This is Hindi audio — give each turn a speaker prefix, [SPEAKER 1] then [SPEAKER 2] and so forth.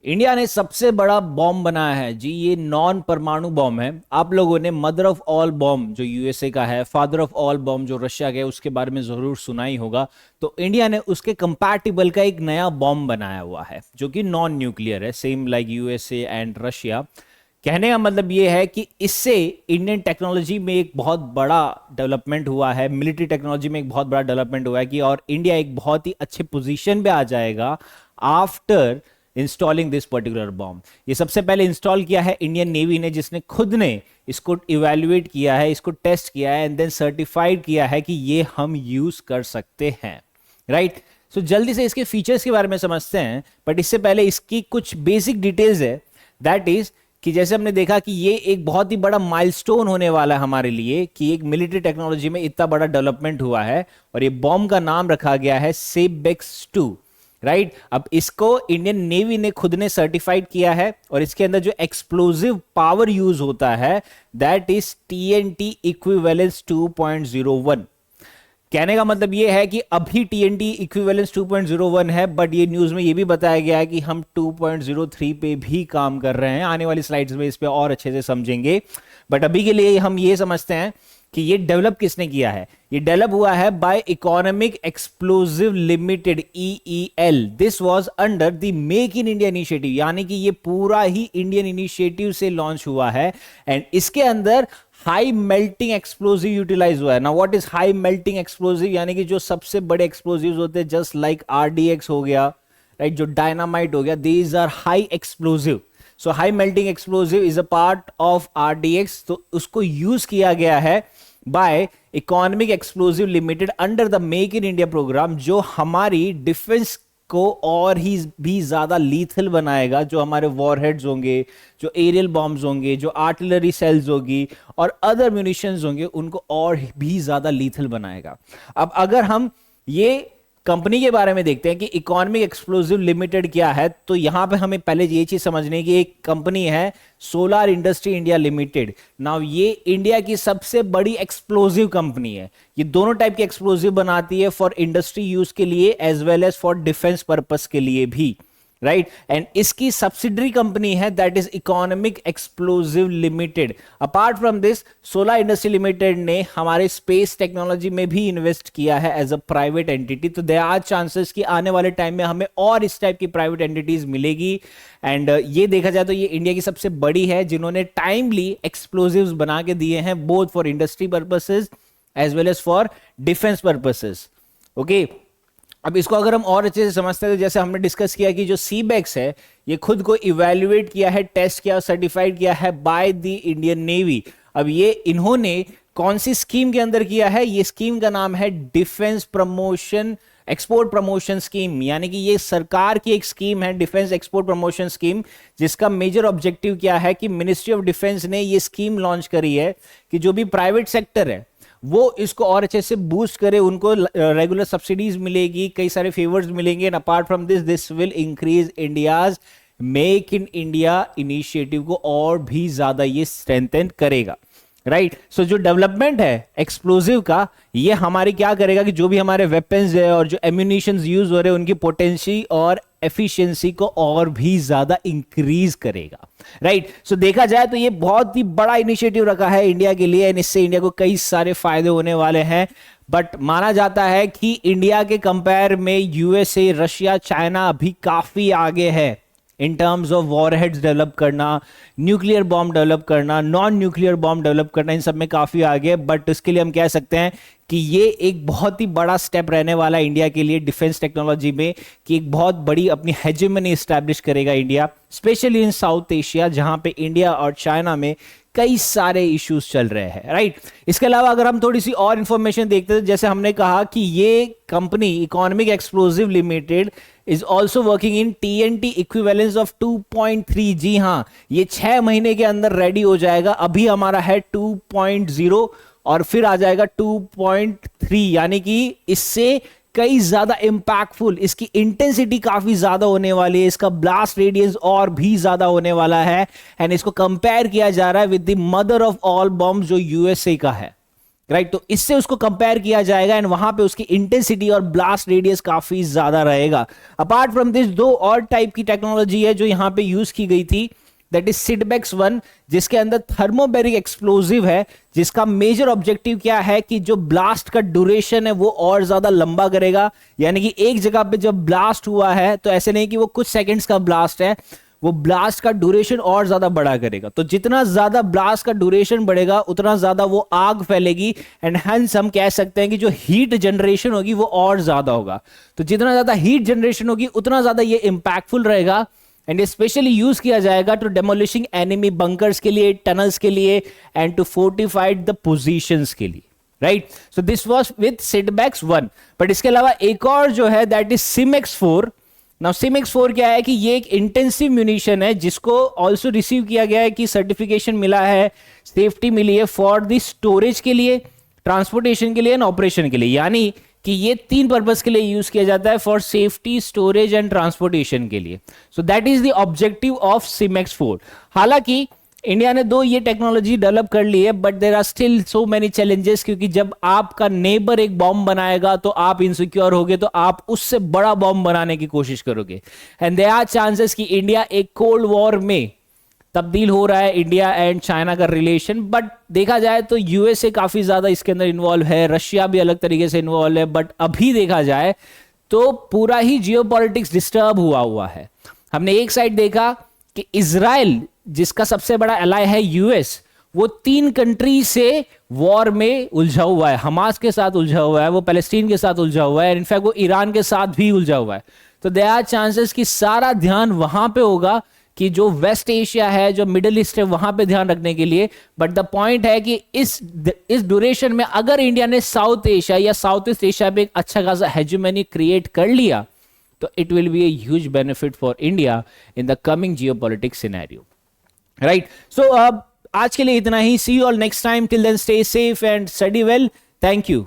[SPEAKER 1] इंडिया ने सबसे बड़ा बॉम्ब बनाया है जी। ये नॉन परमाणु बॉम्ब है। आप लोगों ने मदर ऑफ ऑल बॉम्ब जो यूएसए का है, फादर ऑफ ऑल बॉम्ब जो रशिया का है, उसके बारे में जरूर सुना ही होगा। तो इंडिया ने उसके कंपैटिबल का एक नया बॉम्ब बनाया हुआ है जो कि नॉन न्यूक्लियर है, same like USA and Russia. कहने का मतलब ये है कि इससे इंडियन टेक्नोलॉजी में एक बहुत बड़ा डेवलपमेंट हुआ है, मिलिट्री टेक्नोलॉजी में एक बहुत बड़ा डेवलपमेंट हुआ है कि और इंडिया एक बहुत ही अच्छे पोजीशन पे आ जाएगा after installing this particular bomb. ये सबसे पहले इंस्टॉल किया है इंडियन नेवी ने, जिसने खुद ने इसको इवेल्युएट किया है, इसको टेस्ट किया है एंड देन सर्टिफाइड किया है कि ये हम यूज कर सकते हैं। राइट। सो जल्दी से इसके फीचर्स के बारे में समझते हैं, बट इससे पहले इसकी कुछ बेसिक डिटेल्स है। दैट इज कि जैसे हमने देखा कि ये एक बहुत ही बड़ा माइलस्टोन होने वाला है हमारे लिए कि एक मिलिट्री टेक्नोलॉजी में इतना बड़ा डेवलपमेंट हुआ है, और ये बॉम्ब का नाम रखा गया है सेबेक्स 2। राइट। अब इसको इंडियन नेवी ने खुद ने सर्टिफाइड किया है, और इसके अंदर जो एक्सप्लोजिव पावर यूज होता है दैट इज टीएनटी इक्विवेलेंस 2.01। कहने का मतलब यह है कि अभी टीएनटी इक्विवेलेंस 2.01 है, बट ये न्यूज में ये भी बताया गया है कि हम 2.03 पे भी काम कर रहे हैं। आने वाली स्लाइड्स में इस पे और अच्छे से समझेंगे, बट अभी के लिए हम ये समझते हैं कि ये डेवलप किसने किया है। ये डेवलप हुआ है by economic explosive Limited, EEL. This was under the make in India initiative, यानी कि ये पूरा ही इंडियन इनिशिएटिव से लॉन्च हुआ है, एंड इसके अंदर हाई मेल्टिंग एक्सप्लोजिव यूटिलाइज हुआ है। ना what is high melting explosive, यानी कि जो सबसे बड़े एक्सप्लोजिव्स होते हैं, जस्ट लाइक आरडीएक्स हो गया, राइट, जो डायनामाइट हो गया, these are high explosive. So high melting explosive is a part of RDX. तो उसको यूज किया गया है by economic explosive limited under the make in India programme, जो हमारी डिफेंस को और ही भी ज्यादा लीथल बनाएगा। जो हमारे वॉरहेड्स होंगे, जो एरियल बॉम्ब्स होंगे, जो आर्टिलरी सेल्स होगी और अदर म्यूनिशंस होंगे, उनको और भी ज्यादा लीथल बनाएगा। अब अगर हम ये कंपनी के बारे में देखते हैं कि इकोनॉमिक एक्सप्लोजिव लिमिटेड क्या है, तो यहां पे हमें पहले ये चीज समझने की, एक कंपनी है solar industry India limited. Now ये इंडिया की सबसे बड़ी एक्सप्लोजिव कंपनी है। ये दोनों टाइप के एक्सप्लोजिव बनाती है, फॉर इंडस्ट्री यूज के लिए as well as for defence purpose के लिए भी। राइट। एंड इसकी सब्सिडरी कंपनी है that is economic explosive limited. Apart from this, solar industry limited ने हमारे स्पेस टेक्नोलॉजी में भी इन्वेस्ट किया है एज अ प्राइवेट एंटिटी। तो देयर आर चांसेस कि आने वाले टाइम में हमें और इस टाइप की प्राइवेट एंटिटीज मिलेगी। एंड ये देखा जाए तो ये इंडिया की सबसे बड़ी है जिन्होंने टाइमली एक्सप्लोजिव्स बना के दिए हैं, both for industry purposes as well as for defence purposes. Okay. अब इसको अगर हम और अच्छे से समझते हैं, तो जैसे हमने डिस्कस किया कि जो सीबेक्स है, ये खुद को इवैल्यूएट किया है, टेस्ट किया और सर्टिफाइड किया है बाय द इंडियन नेवी। अब ये इन्होंने कौन सी स्कीम के अंदर किया है? ये स्कीम का नाम है defence promotion export promotion scheme, यानी कि ये सरकार की एक स्कीम है, डिफेंस एक्सपोर्ट प्रमोशन स्कीम, जिसका मेजर ऑब्जेक्टिव क्या है कि मिनिस्ट्री ऑफ डिफेंस ने ये स्कीम लॉन्च करी है कि जो भी प्राइवेट सेक्टर है वो इसको और अच्छे से बूस्ट करे, उनको रेगुलर सब्सिडीज मिलेगी, कई सारे फेवर्स मिलेंगे। And apart from this, this will increase India's make in India initiative को और भी ज्यादा ये स्ट्रेंथन करेगा। राइट। सो जो डेवलपमेंट है एक्सप्लोजिव का, ये हमारी क्या करेगा कि जो भी हमारे वेपन्स है और जो एम्यूनिशंस यूज हो रहे हैं, उनकी पोटेंसी और एफिशिएंसी को और भी ज्यादा इंक्रीज करेगा। राइट। सो देखा जाए तो ये बहुत ही बड़ा इनिशिएटिव रखा है इंडिया के लिए, एंड इससे इंडिया को कई सारे फायदे होने वाले हैं। बट माना जाता है कि इंडिया के कंपेयर में यूएसए, रशिया, चाइना अभी काफी आगे है in terms of warheads develop करना, न्यूक्लियर बॉम्ब डेवलप करना, नॉन न्यूक्लियर बॉम्ब डेवलप करना, इन सब में काफी आगे। बट इसके लिए हम कह सकते हैं कि ये एक बहुत ही बड़ा स्टेप रहने वाला है इंडिया के लिए डिफेंस टेक्नोलॉजी में, कि एक बहुत बड़ी अपनी हेजेमनी एस्टैब्लिश करेगा India, specially in south Asia, जहां पे इंडिया और चाइना में कई सारे इश्यूज चल रहे हैं। राइट। इसके अलावा अगर हम थोड़ी सी और इंफॉर्मेशन देखते हैं, जैसे हमने कहा कि ये company economic explosive limited is also working in TNT equivalence of 2.3। जी हाँ, ये 6 महीने के अंदर रेडी हो जाएगा। अभी हमारा है 2.0 और फिर आ जाएगा 2.3, यानी कि इससे कई ज्यादा इंपैक्टफुल, इसकी इंटेंसिटी काफी ज्यादा होने वाली है, इसका ब्लास्ट रेडियस और भी ज्यादा होने वाला है। एंड इसको कंपेयर किया जा रहा है with the mother of all bomb जो यूएसए का है। राइट। तो इससे उसको कंपेयर किया जाएगा एंड वहां पे उसकी इंटेंसिटी और ब्लास्ट रेडियस काफी ज्यादा रहेगा। अपार्ट फ्रॉम दिस दो और टाइप की टेक्नोलॉजी है जो यहां पे यूज की गई थी, दैट इज सिडबेक्स 1, जिसके अंदर थर्मोबैरिक एक्सप्लोजिव है, जिसका मेजर ऑब्जेक्टिव क्या है कि जो ब्लास्ट का ड्यूरेशन है वो और ज्यादा लंबा करेगा। यानी कि एक जगह पे जब ब्लास्ट हुआ है तो ऐसे नहीं कि वो कुछ सेकंड्स का ब्लास्ट है, वो ब्लास्ट का ड्यूरेशन और ज्यादा बढ़ा करेगा। तो जितना ज्यादा ब्लास्ट का ड्यूरेशन बढ़ेगा उतना ज्यादा वो आग फैलेगी एंड हेंस हम कह सकते हैं कि जो हीट जनरेशन होगी वो और ज्यादा होगा। तो जितना ज्यादा हीट जनरेशन होगी उतना ज्यादा ये इंपैक्टफुल रहेगा एंड स्पेशली यूज किया जाएगा टू डेमोलिशिंग एनिमी बंकर्स के लिए, टनल्स के लिए and to fortified the positions के लिए, right. So this was with Sidbex 1। But इसके अलावा एक और जो है that is Simex 4। Now Simex 4 क्या है कि ये एक इंटेंसिव म्यूनिशन है जिसको ऑल्सो रिसीव किया गया है कि सर्टिफिकेशन मिला है, सेफ्टी मिली है फॉर द स्टोरेज के लिए, ट्रांसपोर्टेशन के लिए एंड ऑपरेशन के लिए। यानी कि ये 3 पर्पस के लिए यूज किया जाता है, for safety, storage and transportation के लिए। So that is the objective of Simex 4। हालांकि इंडिया ने 2 ये टेक्नोलॉजी डेवलप कर ली है, but there are still so many challenges, क्योंकि जब आपका नेबर एक बॉम्ब बनाएगा तो आप इनसिक्योर होगे, तो आप उससे बड़ा बॉम्ब बनाने की कोशिश करोगे एंड देयर आर चांसेस कि इंडिया एक कोल्ड वॉर में तब्दील हो रहा है, इंडिया एंड चाइना का रिलेशन। बट देखा जाए तो यूएसए काफी ज्यादा इसके अंदर इन्वॉल्व है, रशिया भी अलग तरीके से इन्वॉल्व है, बट अभी देखा जाए तो पूरा ही जियोपॉलिटिक्स डिस्टर्ब हुआ है। हमने एक साइड देखा कि इजराइल, जिसका सबसे बड़ा एलाय है यूएस, वो 3 कंट्री से वॉर में उलझा हुआ है, हमास के साथ उलझा हुआ है, वो पैलेस्टीन के साथ उलझा हुआ है, इनफैक्ट वो ईरान के साथ भी उलझा हुआ है। तो देयर आर चांसेस कि सारा ध्यान वहां पे होगा कि जो वेस्ट एशिया है, जो मिडिल ईस्ट है, वहां पे ध्यान रखने के लिए। बट द पॉइंट है कि इस ड्यूरेशन में अगर इंडिया ने साउथ एशिया या साउथ ईस्ट एशिया पे एक अच्छा खासा हेजेमनी क्रिएट कर लिया तो it will be a huge benefit for India in the coming geopolitics scenario, right? So आज के लिए इतना ही। See you all next time. Till then, stay safe and study well. Thank you.